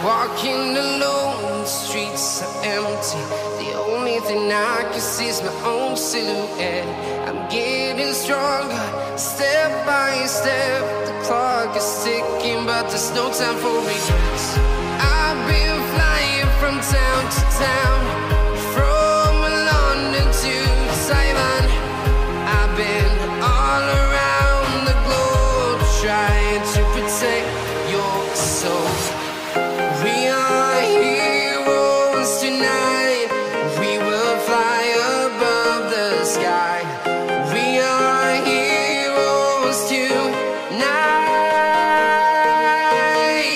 Walking alone, the streets are empty. The only thing I can see is my own silhouette. I'm getting stronger, step by step. The clock is ticking, but there's no time for regrets. I've been flying from town to town, from London to Taiwan. I've been all around the globe, trying to protect your soul. We are heroes tonight. We will fly above the sky. We are heroes tonight.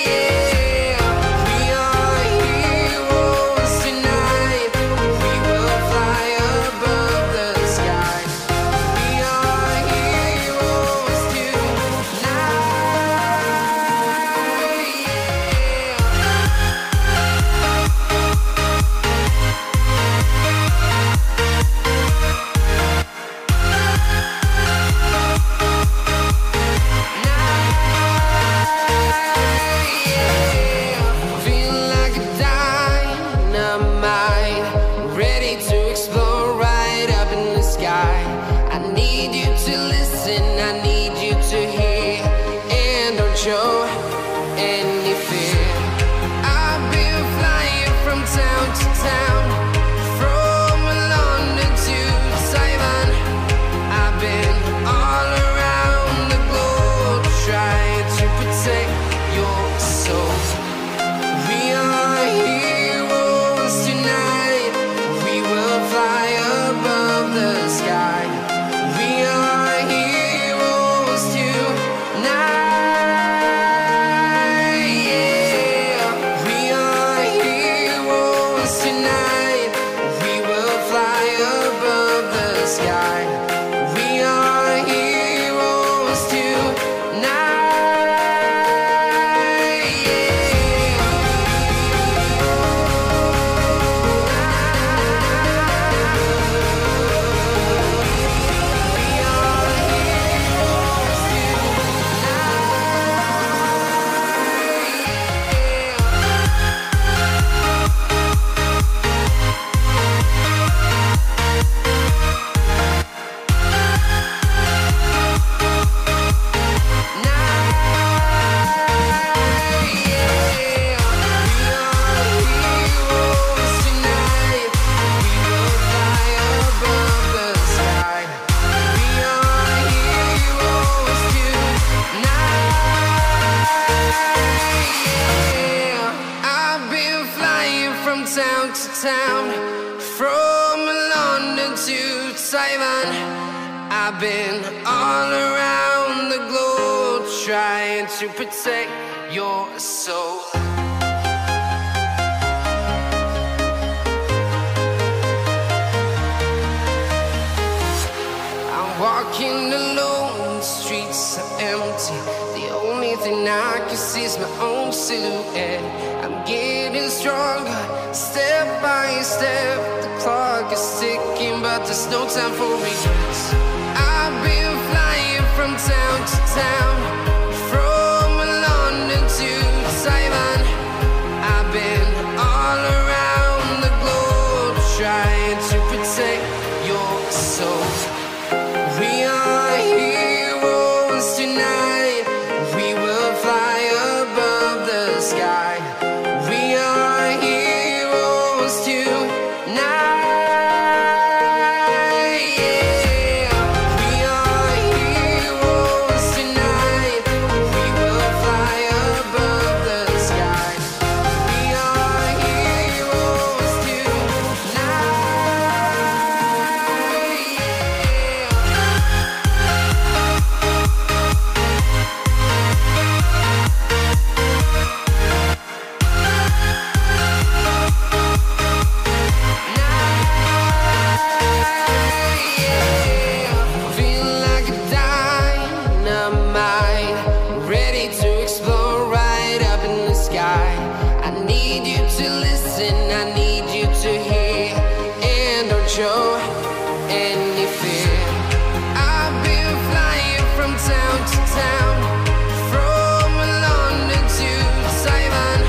Yeah. We are heroes tonight. We will fly above the sky. We are heroes tonight. Feel like a dynamite, ready to explode right up in the sky. I need you to listen, I need you to hear, and don't show any fear. I've been flying from town to town, from London to Taiwan. I've been all around the globe, trying to protect your soul. We are heroes tonight. We will fly above the sky. We are heroes tonight. Yeah. We are heroes tonight. We will fly above the sky. We are heroes tonight. I've been flying from town to town, from London to Taiwan. I've been all around the globe, trying to protect your soul. I'm walking alone, the streets are empty. The only thing I can see is my own silhouette. I'm getting stronger, step by step. The clock is ticking, but there's no time for regrets. I've been flying from town to town, from London to Taiwan. I've been all around the globe, trying to protect your soul. We are heroes tonight. We will fly above the sky. We are heroes tonight. Yeah. We are heroes tonight. We will fly above the sky. We are heroes tonight. Feel like a dynamite, ready to explode right up in the sky. I need you to listen, I need you to hear, and don't show any fear. I've been flying from town to town, from London to Taiwan.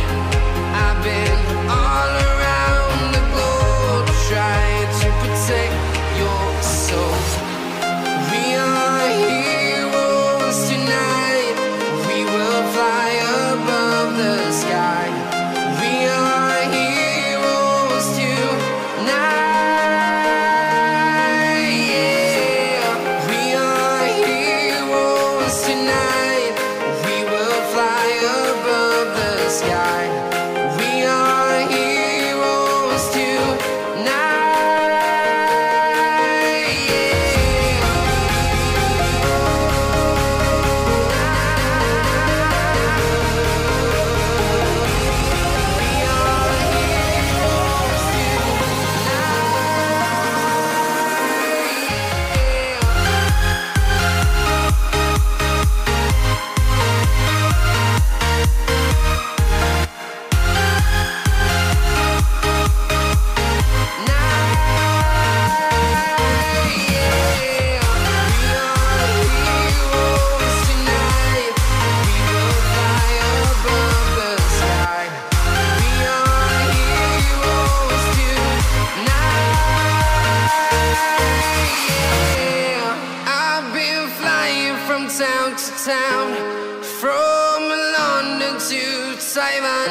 town, from London to Taiwan.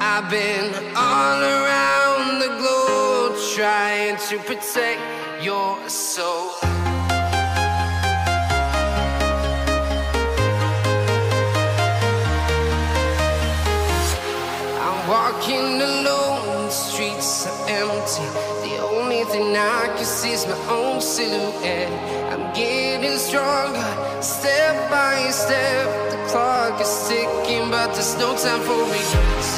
I've been all around the globe trying to protect your soul. I'm walking alone, the streets are empty. The only thing I can see is my own silhouette. I'm getting stronger, step by step. The clock is ticking, but there's no time for regrets.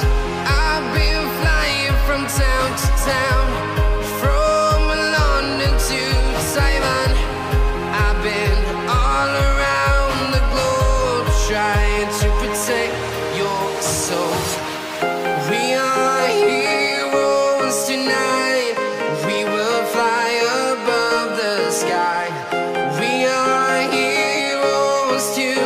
I've been flying from town to town, from London to Taiwan. I've been all around the globe trying to protect your soul. We are heroes tonight. We will fly above the sky. We are heroes tonight.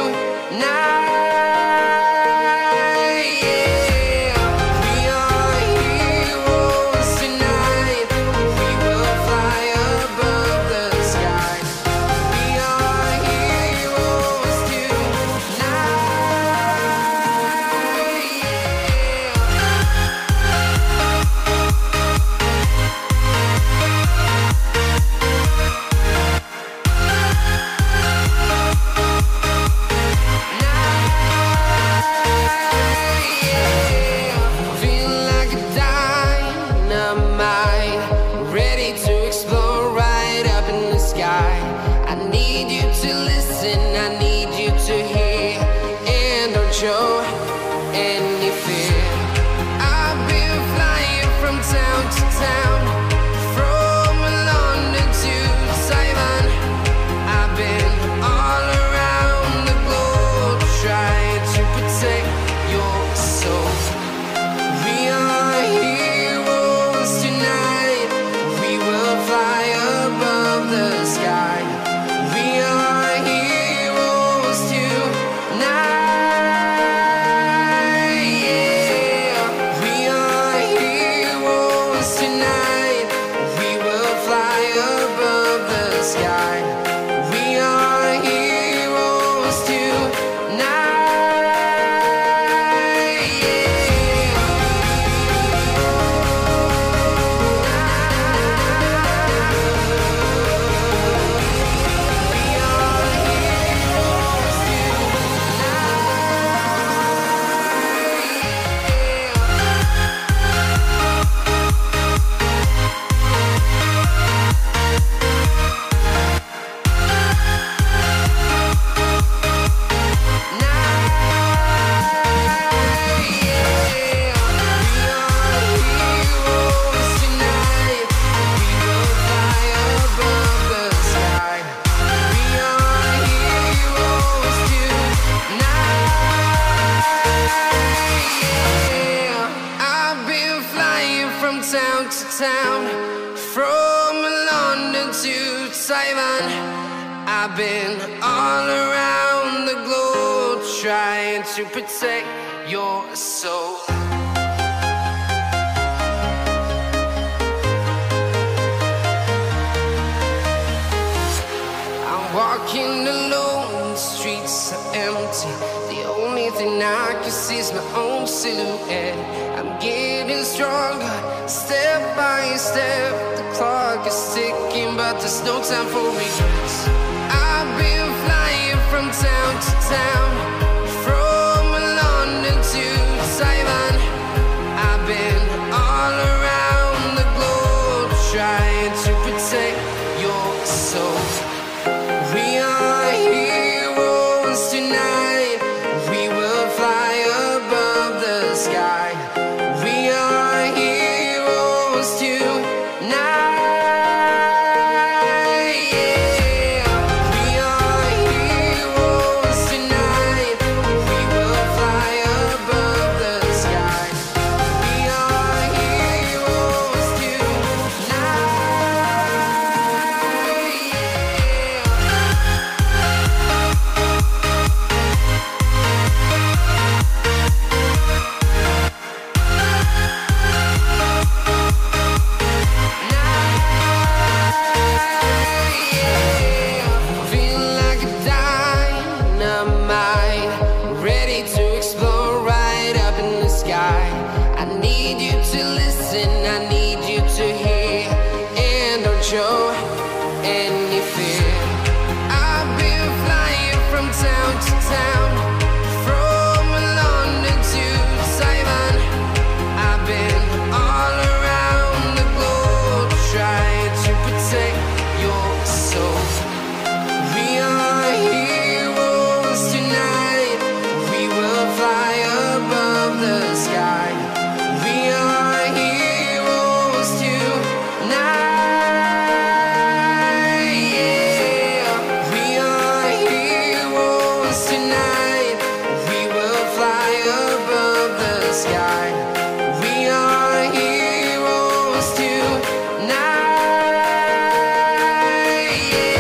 Show any fear. I've been flying from town to town, from London to Taiwan. I've been all around the globe trying to protect your soul. We are heroes tonight. We will fly above the sky. We are heroes tonight. I've been all around the globe trying to protect your soul. I'm walking alone, the streets are empty. The only thing I can see is my own silhouette. I'm getting stronger, step by step. The clock is ticking, but there's no time for regrets. I've been flying from town to town, from London to Taiwan. I've been all around the globe trying to protect your soul. We are heroes tonight. We will fly above the sky. We are heroes tonight. Yeah, we are heroes tonight. need you to listen, I need you to hear, and don't show any fear. I've been flying from town to town, from London to Taiwan. I've been all around the globe trying to protect your soul. We are heroes tonight, we will fly above the sky. We are heroes tonight, yeah. We are heroes tonight, we will fly above the sky. We are heroes tonight, yeah.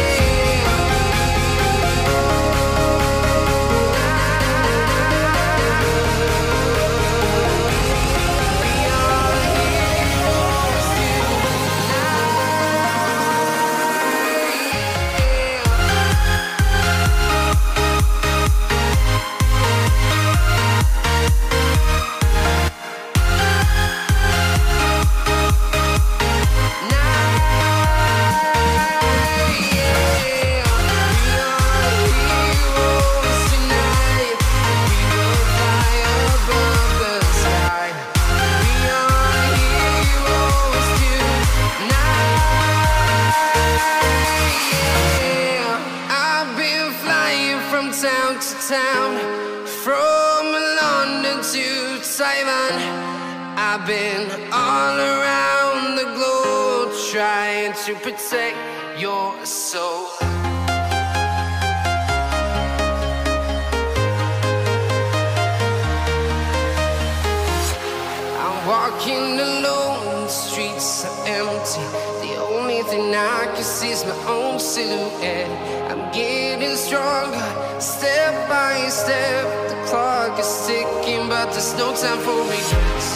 I've been flying from town to town, from London to Taiwan. I've been all around the globe trying to protect your soul. I'm walking alone, the streets are empty. The only thing I can see is my own silhouette. I'm getting stronger, step by step. The clock is ticking, but there's no time for regrets.